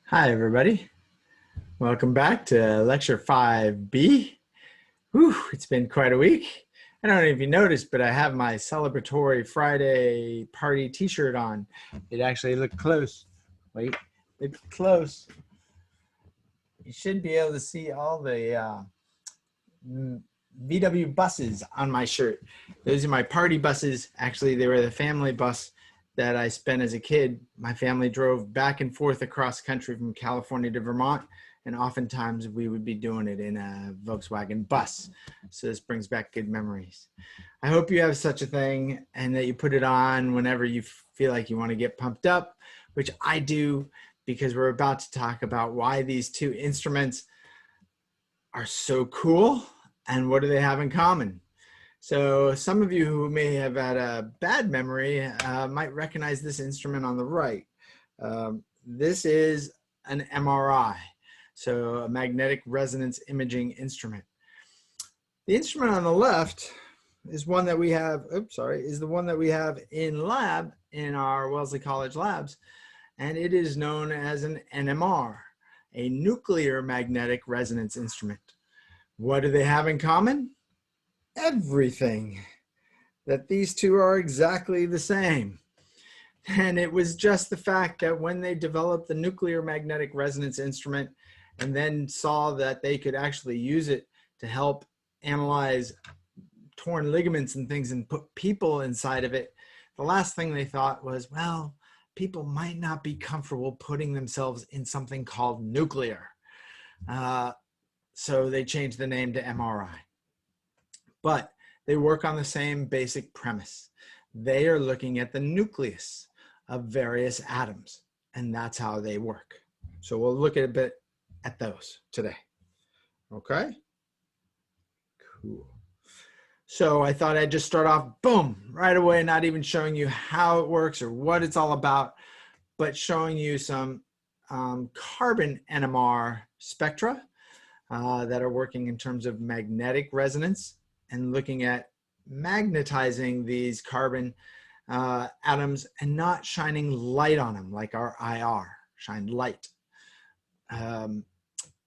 Hi, everybody. Welcome back to Lecture 5B. Whew, it's been quite a week. I don't know if you noticed, but I have my celebratory Friday party t-shirt on. It actually looked close. Wait, it's close. You should be able to see all the VW buses on my shirt. Those are my party buses. Actually, they were the family bus that I spent as a kid. My family drove back and forth across the country from California to Vermont, and oftentimes we would be doing it in a Volkswagen bus. So this brings back good memories. I hope you have such a thing and that you put it on whenever you feel like you want to get pumped up, which I do, because we're about to talk about why these two instruments are so cool and what do they have in common. So some of you who may have had a bad memory might recognize this instrument on the right. This is an MRI, so a magnetic resonance imaging instrument. The instrument on the left is one that we have, is the one that we have in lab in our Wellesley College labs, and it is known as an NMR, a nuclear magnetic resonance instrument. What do they have in common? Everything. That these two are exactly the same. And it was just the fact that when they developed the nuclear magnetic resonance instrument and then saw that they could actually use it to help analyze torn ligaments and things and put people inside of it, the last thing they thought was, well, people might not be comfortable putting themselves in something called nuclear. So they changed the name to MRI. But they work on the same basic premise. They are looking at the nucleus of various atoms, and that's how they work. So we'll look at a bit at those today. Okay? Cool. So I thought I'd just start off, boom, right away, not even showing you how it works or what it's all about, but showing you some carbon NMR spectra that are working in terms of magnetic resonance and looking at magnetizing these carbon atoms and not shining light on them like our IR, shine light.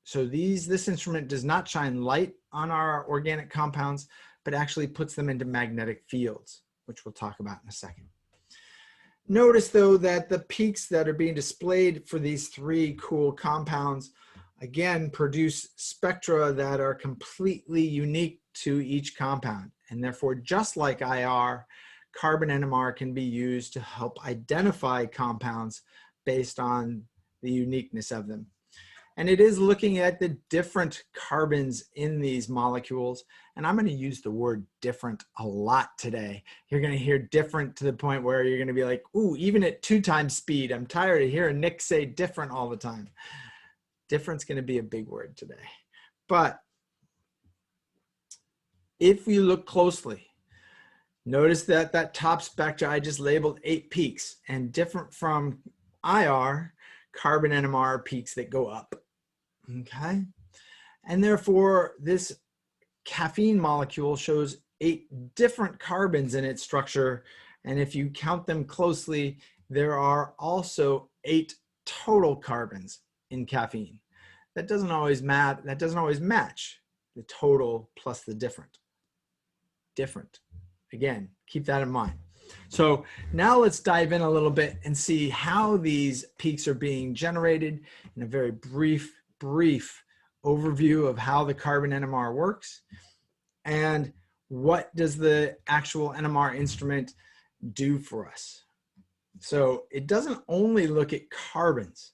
So this instrument does not shine light on our organic compounds, but actually puts them into magnetic fields, which we'll talk about in a second. Notice though that the peaks that are being displayed for these three cool compounds again produce spectra that are completely unique to each compound, and therefore just like IR, carbon NMR can be used to help identify compounds based on the uniqueness of them. And it is looking at the different carbons in these molecules, and I'm going to use the word different a lot today. You're going to hear different to the point where you're going to be like, ooh, even at 2 times speed, I'm tired of hearing Nick say different all the time. Different's going to be a big word today. But if you look closely, notice that that top spectra, I just labeled 8 peaks, and different from IR, carbon NMR peaks that go up, okay? And therefore, this caffeine molecule shows 8 different carbons in its structure, and if you count them closely, there are also 8 total carbons in caffeine. That doesn't always match the total plus the different. Again, keep that in mind. So now let's dive in a little bit and see how these peaks are being generated in a very brief overview of how the carbon NMR works and what does the actual NMR instrument do for us. So it doesn't only look at carbons,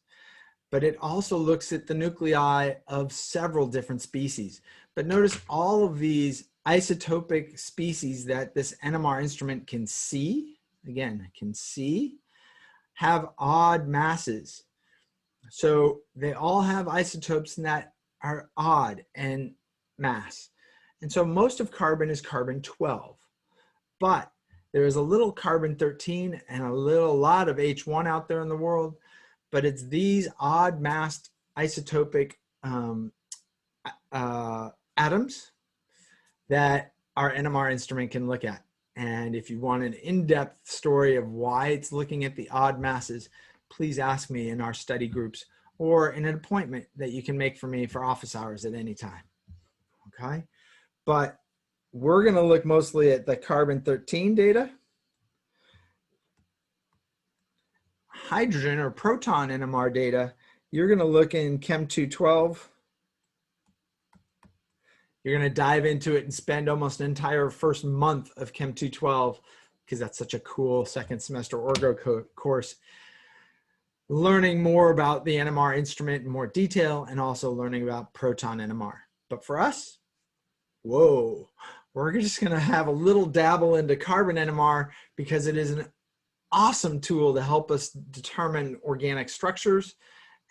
but it also looks at the nuclei of several different species. But notice all of these isotopic species that this NMR instrument can see, again, can see, have odd masses. So they all have isotopes that are odd in mass. And so most of carbon is carbon 12, but there is a little carbon 13 and a lot of H1 out there in the world, but it's these odd massed isotopic atoms that our NMR instrument can look at. And if you want an in-depth story of why it's looking at the odd masses, please ask me in our study groups or in an appointment that you can make for me for office hours at any time. Okay, but we're going to look mostly at the carbon-13 data. Hydrogen or proton NMR data, you're going to look in Chem 212. You're going to dive into it and spend almost an entire first month of Chem 212, because that's such a cool second semester orgo course, learning more about the NMR instrument in more detail and also learning about proton NMR. But for us, whoa, we're just going to have a little dabble into carbon NMR because it is an awesome tool to help us determine organic structures.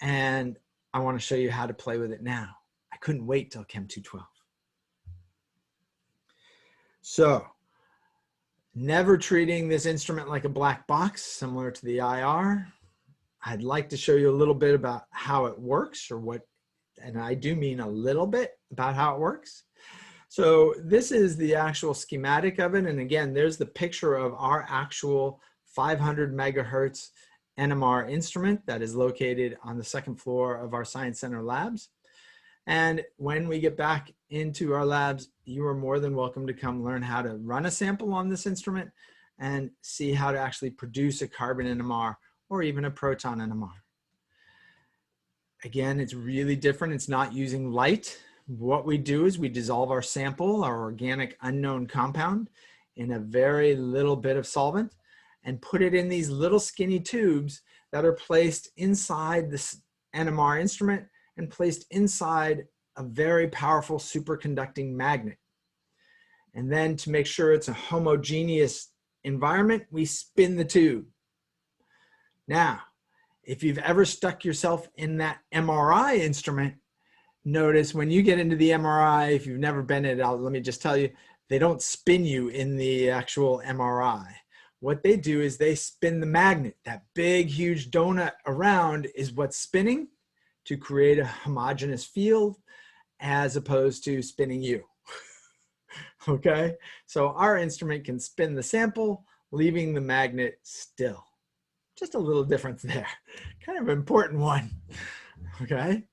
And I want to show you how to play with it now. I couldn't wait till Chem 212. So, never treating this instrument like a black box, similar to the IR. I'd like to show you a little bit about how it works, or what, and I do mean a little bit about how it works. So this is the actual schematic of it. And again, there's the picture of our actual 500 megahertz NMR instrument that is located on the second floor of our Science Center labs. And when we get back into our labs, you are more than welcome to come learn how to run a sample on this instrument and see how to actually produce a carbon NMR or even a proton NMR. Again, it's really different. It's not using light. What we do is we dissolve our sample, our organic unknown compound, in a very little bit of solvent and put it in these little skinny tubes that are placed inside this NMR instrument and placed inside a very powerful superconducting magnet. And then to make sure it's a homogeneous environment, we spin the tube. Now, if you've ever stuck yourself in that MRI instrument, notice when you get into the MRI, if you've never been in it, let me just tell you, they don't spin you in the actual MRI. What they do is they spin the magnet. That big, huge donut around is what's spinning to create a homogeneous field, as opposed to spinning you. Okay, so our instrument can spin the sample, leaving the magnet still. Just a little difference there, kind of an important one. Okay,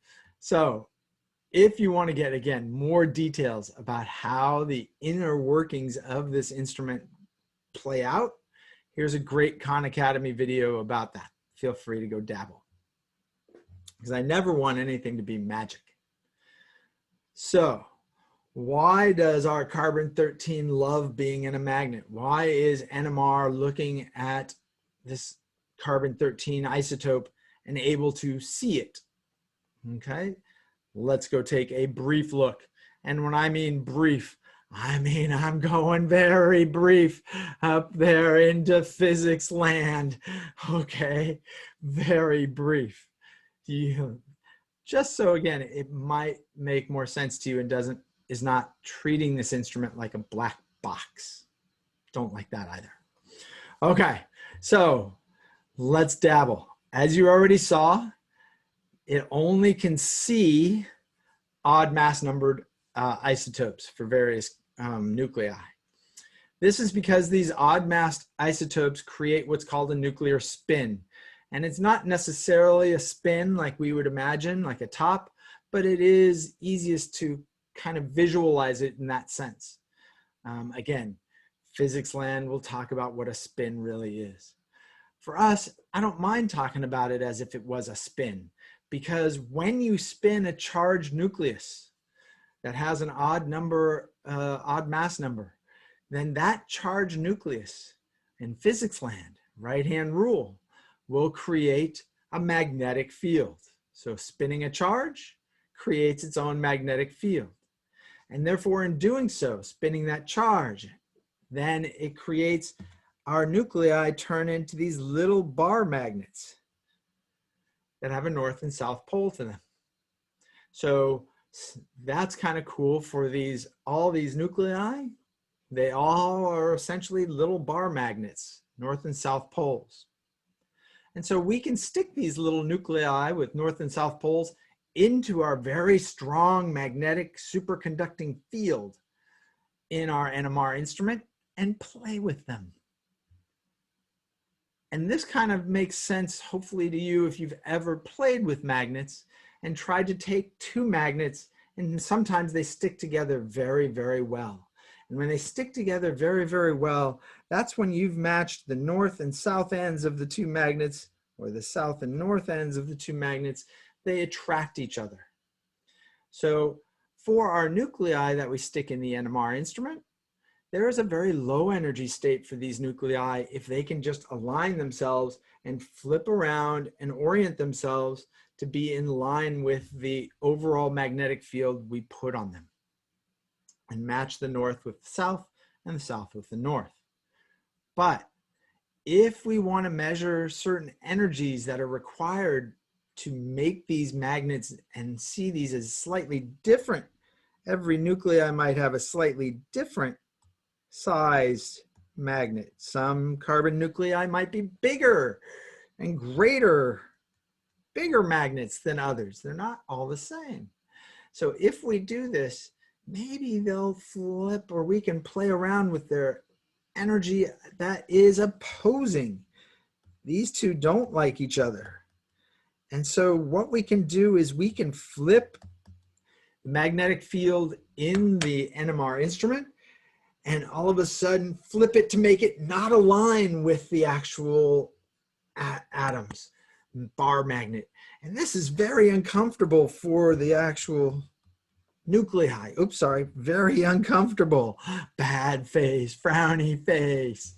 so if you want to get, again, more details about how the inner workings of this instrument play out, here's a great Khan Academy video about that. Feel free to go dabble, because I never want anything to be magic. So why does our carbon-13 love being in a magnet? Why is NMR looking at this carbon-13 isotope and able to see it? Okay, let's go take a brief look. And when I mean brief, I mean I'm going very brief up there into physics land. Okay, very brief. Just so, again, it might make more sense to you and is not treating this instrument like a black box. Don't like that either. Okay, so let's dabble. As you already saw, it only can see odd mass numbered isotopes for various nuclei. This is because these odd mass isotopes create what's called a nuclear spin. And it's not necessarily a spin like we would imagine, like a top, but it is easiest to kind of visualize it in that sense. Again, physics land will talk about what a spin really is. For us, I don't mind talking about it as if it was a spin, because when you spin a charged nucleus that has an odd mass number, then that charged nucleus in physics land, right-hand rule, will create a magnetic field. So spinning a charge creates its own magnetic field. And therefore, in doing so, spinning that charge, then it creates our nuclei turn into these little bar magnets that have a north and south pole to them. So that's kind of cool for all these nuclei. They all are essentially little bar magnets, north and south poles. And so we can stick these little nuclei with north and south poles into our very strong magnetic superconducting field in our NMR instrument and play with them. And this kind of makes sense, hopefully, to you if you've ever played with magnets and tried to take two magnets, and sometimes they stick together very, very well. And when they stick together very, very well, that's when you've matched the north and south ends of the two magnets, or the south and north ends of the two magnets. They attract each other. So for our nuclei that we stick in the NMR instrument, there is a very low energy state for these nuclei if they can just align themselves and flip around and orient themselves to be in line with the overall magnetic field we put on them, and match the north with the south and the south with the north. But if we want to measure certain energies that are required to make these magnets and see these as slightly different, every nuclei might have a slightly different sized magnet. Some carbon nuclei might be bigger and greater, bigger magnets than others. They're not all the same. So if we do this, maybe they'll flip, or we can play around with their energy that is opposing. These two don't like each other. And so what we can do is we can flip the magnetic field in the NMR instrument, and all of a sudden flip it to make it not align with the actual atoms, bar magnet. And this is very uncomfortable for the actual nuclei. Oops, sorry, very uncomfortable. Bad face, frowny face,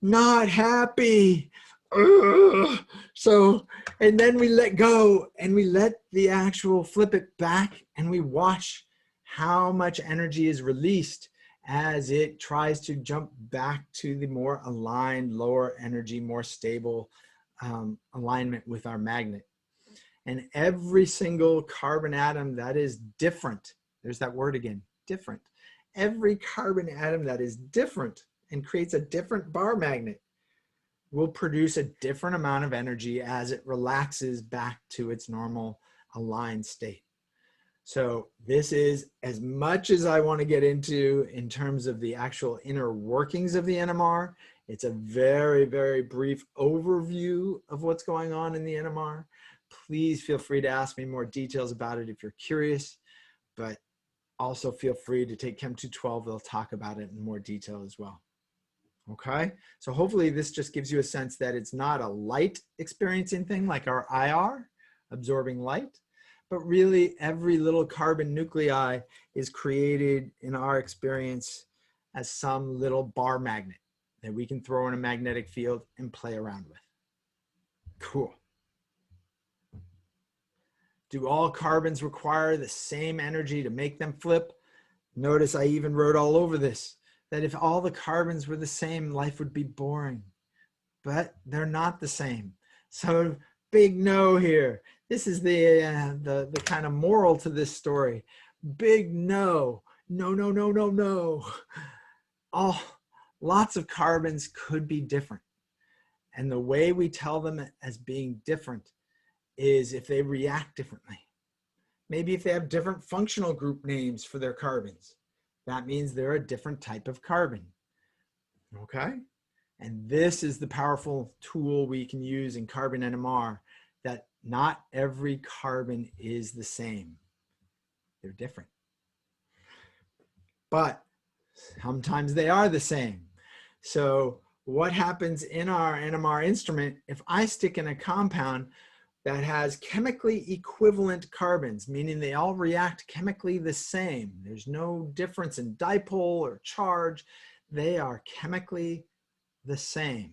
not happy. Ugh. So, and then we let go and we let the actual flip it back, and we watch how much energy is released as it tries to jump back to the more aligned, lower energy, more stable alignment with our magnet. And every single carbon atom that is different, there's that word again, different. Every carbon atom that is different and creates a different bar magnet will produce a different amount of energy as it relaxes back to its normal aligned state. So this is as much as I want to get into in terms of the actual inner workings of the NMR. It's a very, very brief overview of what's going on in the NMR. Please feel free to ask me more details about it if you're curious, but also feel free to take Chem 212. They'll talk about it in more detail as well. Okay, so hopefully this just gives you a sense that it's not a light experiencing thing like our IR, absorbing light, but really every little carbon nuclei is created in our experience as some little bar magnet that we can throw in a magnetic field and play around with. Cool. Do all carbons require the same energy to make them flip? Notice I even wrote all over this that if all the carbons were the same, life would be boring. But they're not the same. So big no here. This is the kind of moral to this story. Big no. No, no, no, no, no. Lots of carbons could be different. And the way we tell them as being different is if they react differently. Maybe if they have different functional group names for their carbons, that means they're a different type of carbon. Okay? And this is the powerful tool we can use in carbon NMR, that not every carbon is the same. They're different. But sometimes they are the same. So what happens in our NMR instrument, if I stick in a compound that has chemically equivalent carbons, meaning they all react chemically the same, there's no difference in dipole or charge, they are chemically the same,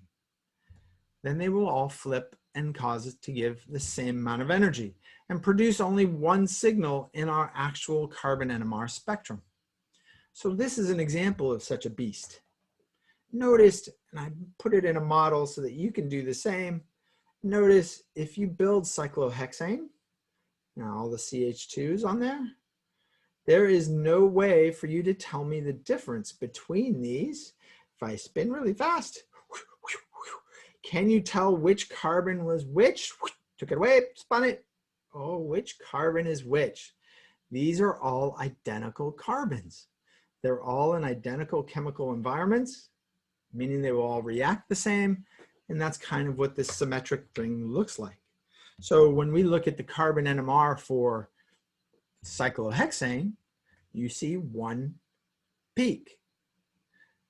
then they will all flip and cause it to give the same amount of energy and produce only one signal in our actual carbon NMR spectrum. So this is an example of such a beast. Notice, and I put it in a model so that you can do the same. Notice if you build cyclohexane, now all the CH2s on there, there is no way for you to tell me the difference between these. If I spin really fast, can you tell which carbon was which? Took it away, spun it. Oh, which carbon is which? These are all identical carbons. They're all in identical chemical environments, meaning they will all react the same. And that's kind of what this symmetric thing looks like. So when we look at the carbon NMR for cyclohexane, you see one peak.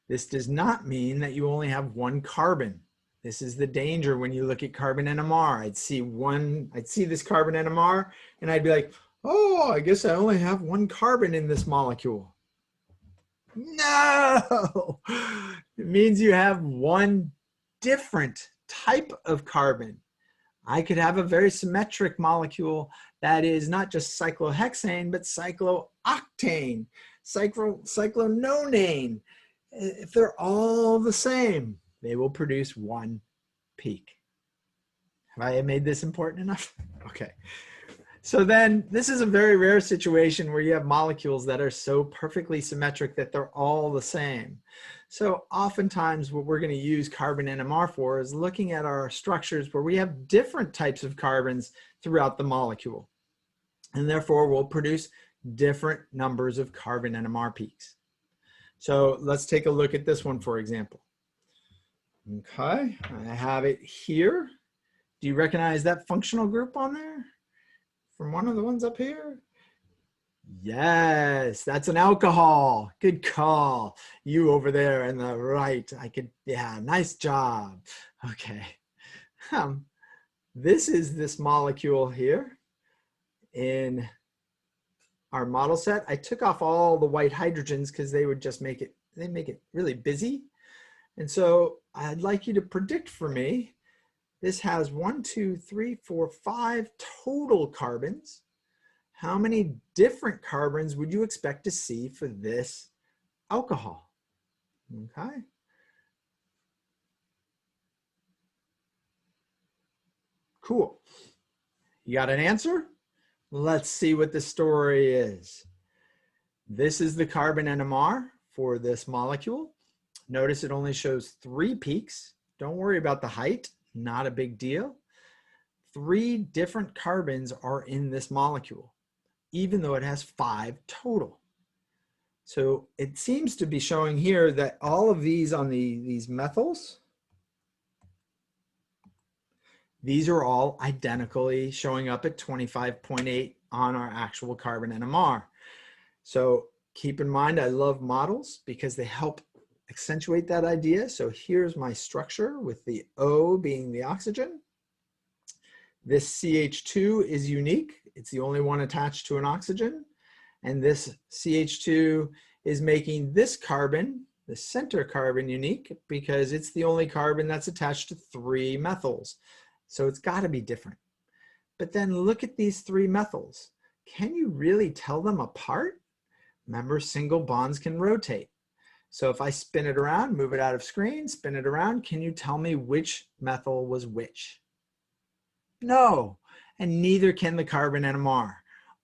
This does not mean that you only have one carbon. This is the danger when you look at carbon NMR. I'd see this carbon NMR and I'd be like, oh, I guess I only have one carbon in this molecule. No, it means you have one different type of carbon. I could have a very symmetric molecule that is not just cyclohexane, but cyclooctane, cyclononane. If they're all the same, they will produce one peak. Have I made this important enough? Okay. So then this is a very rare situation where you have molecules that are so perfectly symmetric that they're all the same. So oftentimes what we're going to use carbon NMR for is looking at our structures where we have different types of carbons throughout the molecule. And therefore we'll produce different numbers of carbon NMR peaks. So let's take a look at this one, for example. Okay, I have it here. Do you recognize that functional group on there from one of the ones up here? Yes, that's an alcohol. Good call. You over there on the right. Yeah, nice job. Okay. This is this molecule here in our model set. I took off all the white hydrogens because they would just make it really busy. And so I'd like you to predict for me, this has 1, 2, 3, 4, 5 total carbons. How many different carbons would you expect to see for this alcohol? Okay. Cool. You got an answer? Let's see what the story is. This is the carbon NMR for this molecule. Notice it only shows 3 peaks. Don't worry about the height, not a big deal. 3 different carbons are in this molecule, even though it has 5 total. So it seems to be showing here that all of these on these methyls, these are all identically showing up at 25.8 on our actual carbon NMR. So keep in mind, I love models because they help accentuate that idea. So here's my structure with the O being the oxygen. This CH2 is unique. It's the only one attached to an oxygen. And this CH2 is making this carbon, the center carbon, unique because it's the only carbon that's attached to 3 methyls. So it's got to be different. But then look at these 3 methyls. Can you really tell them apart? Remember, single bonds can rotate. So if I spin it around, move it out of screen, spin it around, can you tell me which methyl was which? No, and neither can the carbon NMR.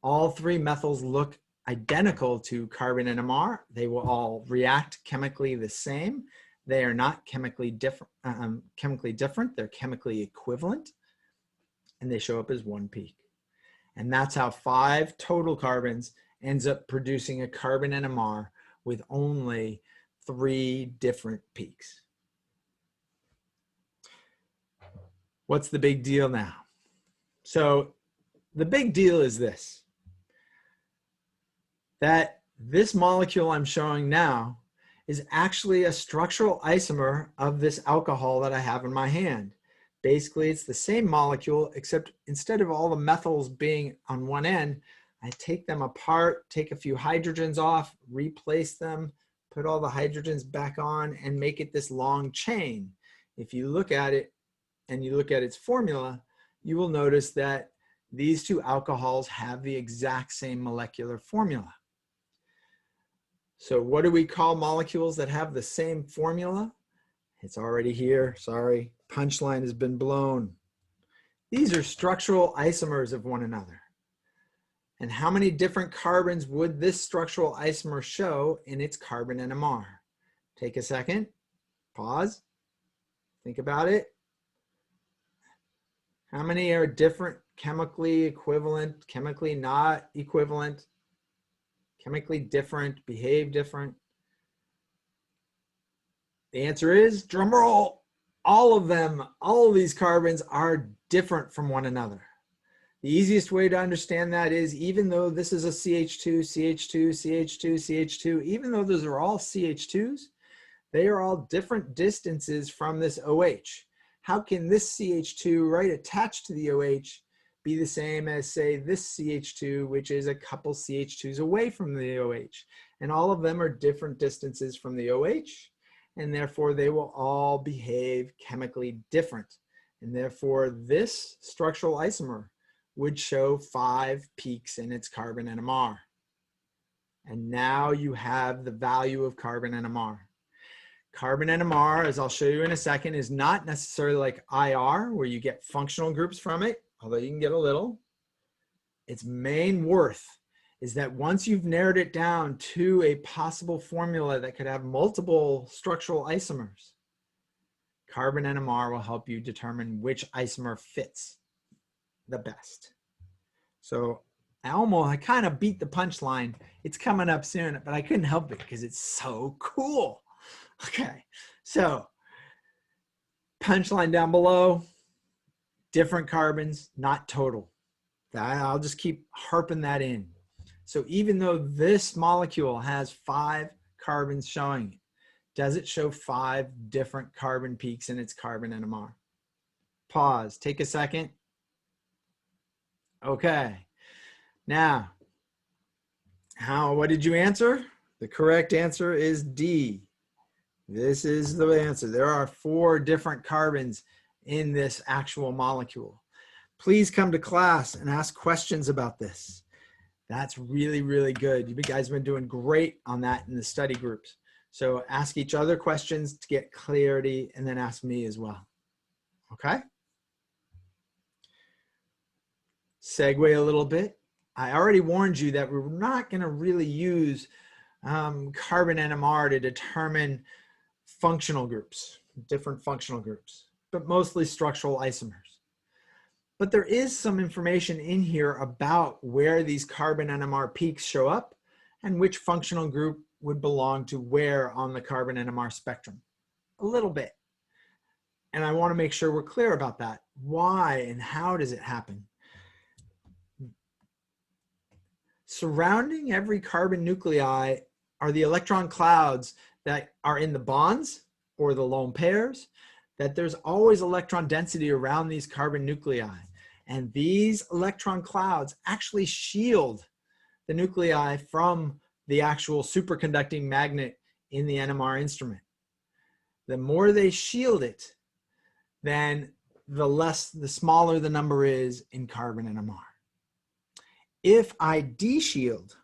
All 3 methyls look identical to carbon NMR. They will all react chemically the same. They are not chemically different. They're chemically equivalent, and they show up as 1 peak. And that's how 5 total carbons ends up producing a carbon NMR with only 3 different peaks. What's the big deal now? So the big deal is this, that this molecule I'm showing now is actually a structural isomer of this alcohol that I have in my hand. Basically, it's the same molecule, except instead of all the methyls being on one end, I take them apart, take a few hydrogens off, replace them, put all the hydrogens back on, and make it this long chain. If you look at it and you look at its formula, you will notice that these 2 alcohols have the exact same molecular formula. So what do we call molecules that have the same formula? It's already here, sorry, punchline has been blown. These are structural isomers of one another. And how many different carbons would this structural isomer show in its carbon NMR? Take a second, pause, think about it. How many are different, chemically equivalent, chemically not equivalent, chemically different, behave different? The answer is, drum roll, all of them, all of these carbons are different from one another. The easiest way to understand that is, even though this is a CH2, CH2, CH2, CH2, even though those are all CH2s, they are all different distances from this OH. How can this CH2 right attached to the OH be the same as, say, this CH2, which is a couple CH2s away from the OH? And all of them are different distances from the OH, and therefore they will all behave chemically different. And therefore this structural isomer would show 5 peaks in its carbon NMR. And now you have the value of carbon NMR. Carbon NMR, as I'll show you in a second, is not necessarily like IR, where you get functional groups from it, although you can get a little. Its main worth is that once you've narrowed it down to a possible formula that could have multiple structural isomers, carbon NMR will help you determine which isomer fits the best. So I kind of beat the punchline. It's coming up soon, but I couldn't help it because it's so cool. Okay, so punchline down below, different carbons, not total. I'll just keep harping that in. So even though this molecule has 5 carbons showing it, does it show 5 different carbon peaks in its carbon NMR? Pause, take a second. Okay, now, what did you answer? The correct answer is D. This is the answer. There are 4 different carbons in this actual molecule. Please come to class and ask questions about this. That's really, really good. You guys have been doing great on that in the study groups. So ask each other questions to get clarity, and then ask me as well. Okay? Segue a little bit. I already warned you that we're not going to really use carbon NMR to determine functional groups, different functional groups, but mostly structural isomers. But there is some information in here about where these carbon NMR peaks show up and which functional group would belong to where on the carbon NMR spectrum. A little bit. And I want to make sure we're clear about that. Why and how does it happen? Surrounding every carbon nuclei are the electron clouds that are in the bonds or the lone pairs, that there's always electron density around these carbon nuclei. And these electron clouds actually shield the nuclei from the actual superconducting magnet in the NMR instrument. The more they shield it, then the smaller the number is in carbon NMR. If I de-shield,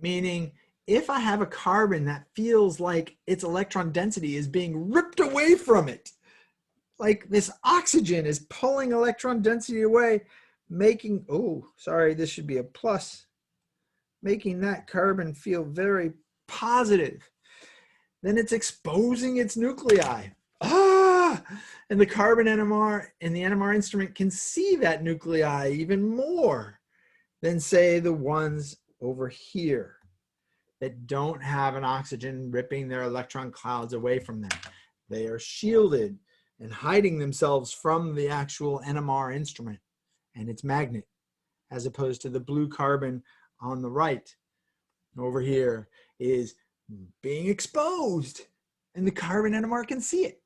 meaning if I have a carbon that feels like its electron density is being ripped away from it, like this oxygen is pulling electron density away, making, oh, sorry, this should be a plus, making that carbon feel very positive, then it's exposing its nuclei. And the carbon NMR and the NMR instrument can see that nuclei even more than, say, the ones over here that don't have an oxygen ripping their electron clouds away from them. They are shielded and hiding themselves from the actual NMR instrument and its magnet, as opposed to the blue carbon on the right over here is being exposed, and the carbon NMR can see it.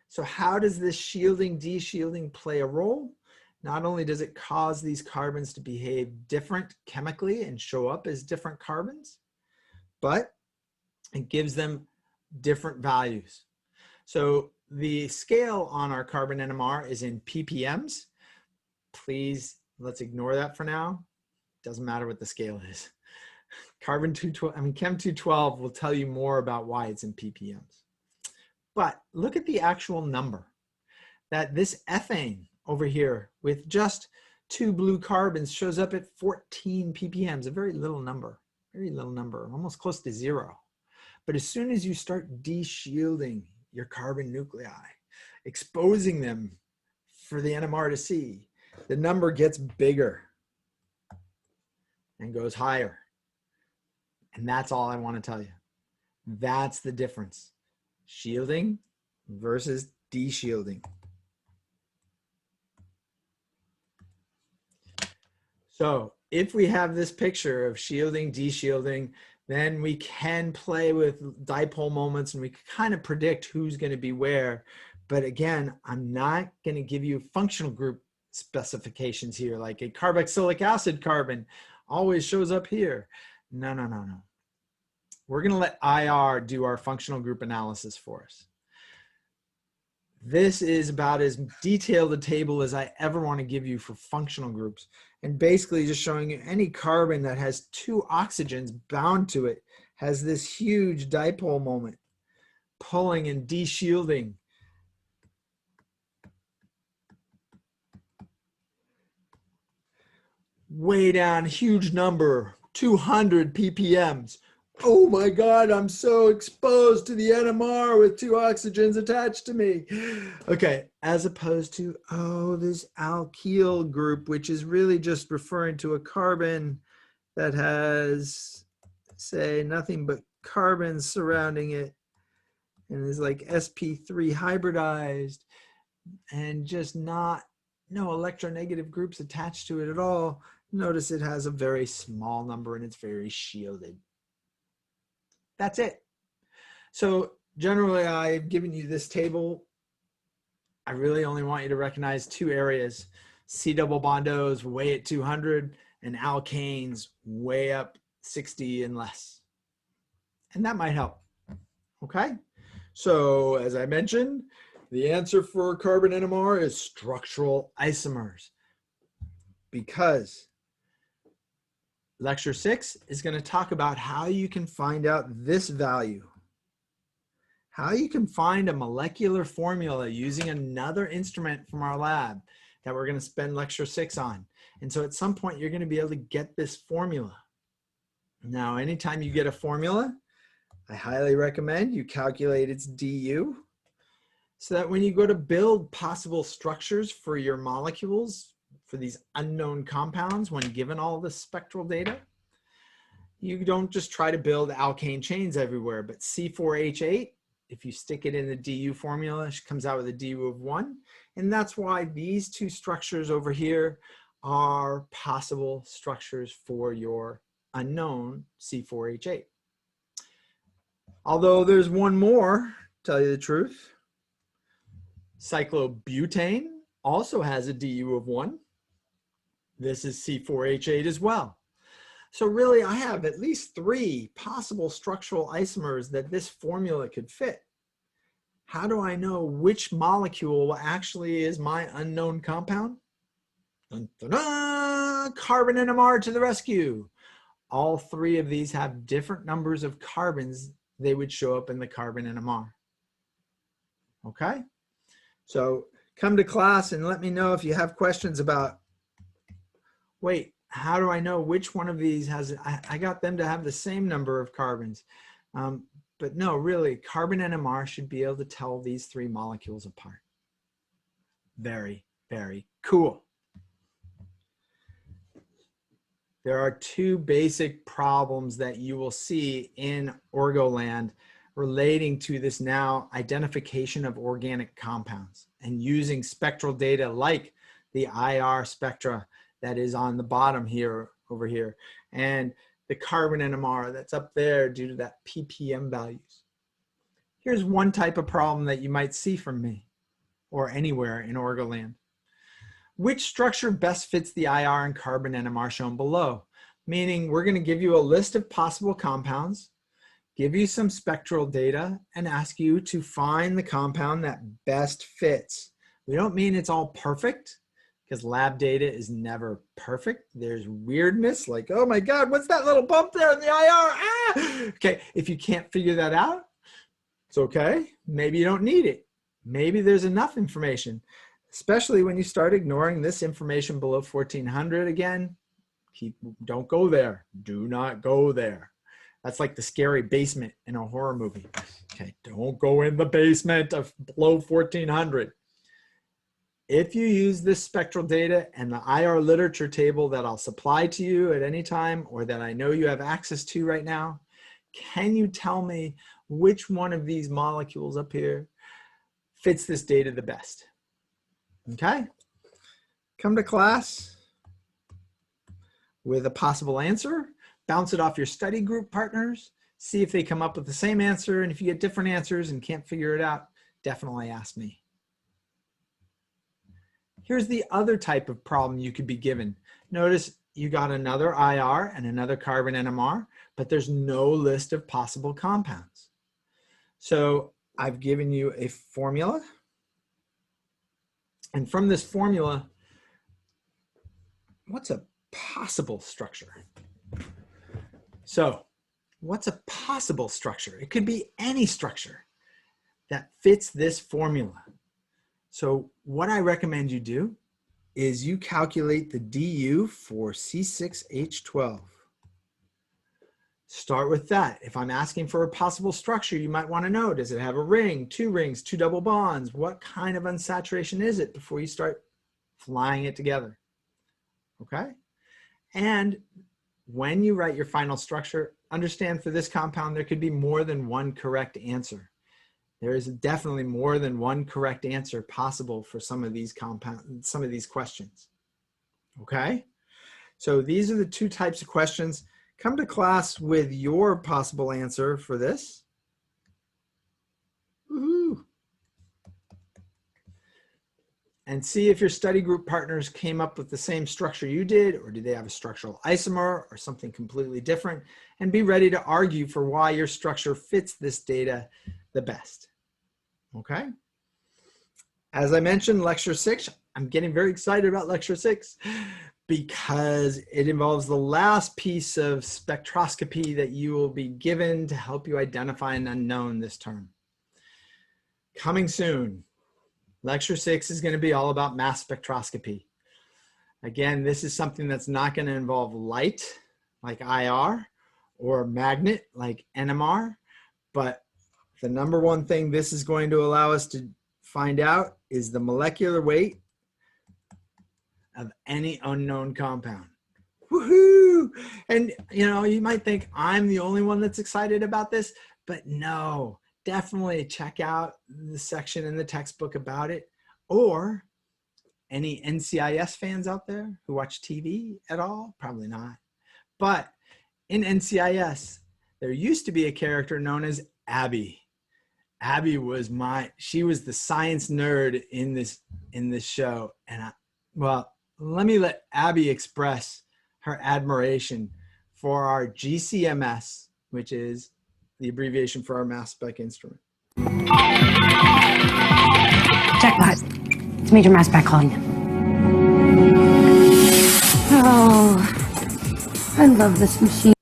So how does this shielding, de-shielding play a role? Not only does it cause these carbons to behave different chemically and show up as different carbons, but it gives them different values. So the scale on our carbon NMR is in ppms. Please, let's ignore that for now. Doesn't matter what the scale is. Chem 212 will tell you more about why it's in ppms. But look at the actual number that this ethane over here with just 2 blue carbons shows up at 14 ppms, a very little number, almost close to 0. But as soon as you start de-shielding your carbon nuclei, exposing them for the NMR to see, the number gets bigger and goes higher. And that's all I want to tell you. That's the difference. Shielding versus deshielding. So if we have this picture of shielding, deshielding, then we can play with dipole moments and we can kind of predict who's going to be where. But again, I'm not going to give you functional group specifications here, like a carboxylic acid carbon always shows up here. No, no, no, no. We're going to let IR do our functional group analysis for us. This is about as detailed a table as I ever want to give you for functional groups. And basically just showing you any carbon that has two oxygens bound to it has this huge dipole moment, pulling and deshielding. Way down, huge number, 200 ppms. Oh my God, I'm so exposed to the NMR with two oxygens attached to me. Okay, as opposed to, oh, this alkyl group, which is really just referring to a carbon that has, say, nothing but carbons surrounding it and is like sp3 hybridized and just no electronegative groups attached to it at all. Notice it has a very small number and it's very shielded. That's it. So generally, I've given you this table. I really only want you to recognize two areas: C double bond O's way at 200 and alkanes way up 60 and less. And that might help. Okay. So as I mentioned, the answer for carbon NMR is structural isomers, because Lecture 6 is going to talk about how you can find out this value, how you can find a molecular formula using another instrument from our lab that we're going to spend Lecture 6 on. And so at some point, you're going to be able to get this formula. Now, anytime you get a formula, I highly recommend you calculate its DU so that when you go to build possible structures for your molecules, for these unknown compounds, when given all this spectral data, you don't just try to build alkane chains everywhere, but C4H8, if you stick it in the DU formula, it comes out with a DU of 1. And that's why these two structures over here are possible structures for your unknown C4H8. Although there's one more, to tell you the truth. Cyclobutane also has a DU of 1. This is C4H8 as well. So really, I have at least 3 possible structural isomers that this formula could fit. How do I know which molecule actually is my unknown compound? Dun, dun, dun, carbon NMR to the rescue. All 3 of these have different numbers of carbons. They would show up in the carbon NMR. Okay? So come to class and let me know if you have questions about, wait, how do I know which one of these has, I got them to have the same number of carbons. But no, really, carbon NMR should be able to tell these 3 molecules apart. Very, very cool. There are 2 basic problems that you will see in Orgoland relating to this now identification of organic compounds and using spectral data like the IR spectra that is on the bottom here, over here, and the carbon NMR that's up there due to that ppm values. Here's one type of problem that you might see from me or anywhere in Orgoland. Which structure best fits the IR and carbon NMR shown below? Meaning we're going to give you a list of possible compounds, give you some spectral data, and ask you to find the compound that best fits. We don't mean it's all perfect, because lab data is never perfect. There's weirdness, like, oh my God, what's that little bump there in the IR? Ah! Okay, if you can't figure that out, it's okay. Maybe you don't need it. Maybe there's enough information, especially when you start ignoring this information below 1400 again. Don't go there. Do not go there. That's like the scary basement in a horror movie. Okay, don't go in the basement of below 1400. If you use this spectral data and the IR literature table that I'll supply to you at any time, or that I know you have access to right now, can you tell me which one of these molecules up here fits this data the best. Okay? Come to class with a possible answer, bounce it off your study group partners, see if they come up with the same answer, and if you get different answers and can't figure it out, definitely ask me. Here's the other type of problem you could be given. Notice you got another IR and another carbon NMR, but there's no list of possible compounds. So I've given you a formula. And from this formula, what's a possible structure? So what's a possible structure? It could be any structure that fits this formula. So what I recommend you do is you calculate the DU for C6H12. Start with that. If I'm asking for a possible structure, you might want to know, does it have a ring, two rings, two double bonds? What kind of unsaturation is it before you start flying it together? Okay? And when you write your final structure, understand for this compound, there could be more than one correct answer. There is definitely more than one correct answer possible for some of these compounds, some of these questions. Okay? So these are the two types of questions. Come to class with your possible answer for this. Woohoo! And see if your study group partners came up with the same structure you did, or do they have a structural isomer or something completely different, and be ready to argue for why your structure fits this data the best. Okay? As I mentioned, lecture 6, I'm getting very excited about lecture 6 because it involves the last piece of spectroscopy that you will be given to help you identify an unknown this term. Coming soon. Lecture 6 is going to be all about mass spectroscopy. Again, this is something that's not going to involve light like IR or magnet like NMR, but the number one thing this is going to allow us to find out is the molecular weight of any unknown compound. Woohoo! And you know, you might think I'm the only one that's excited about this, but no. Definitely check out the section in the textbook about it, or any NCIS fans out there who watch TV at all? Probably not. But in NCIS, there used to be a character known as Abby. Abby was she was the science nerd in this show. And well, let me let Abby express her admiration for our GCMS, which is the abbreviation for our mass spec instrument. Jackpot. It's Major Mass Spec calling. Oh, I love this machine.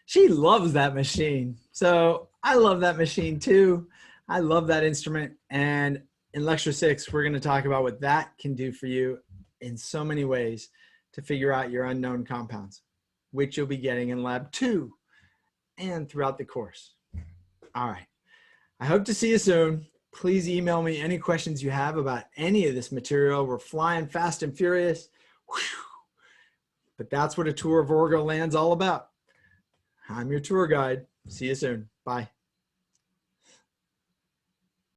She loves that machine. So I love that machine too. I love that instrument. And in lecture 6, we're going to talk about what that can do for you in so many ways to figure out your unknown compounds, which you'll be getting in lab 2. And throughout the course. All right. I hope to see you soon. Please email me any questions you have about any of this material. We're flying fast and furious. Whew. But that's what a tour of Orgo Land's all about. I'm your tour guide. See you soon. Bye.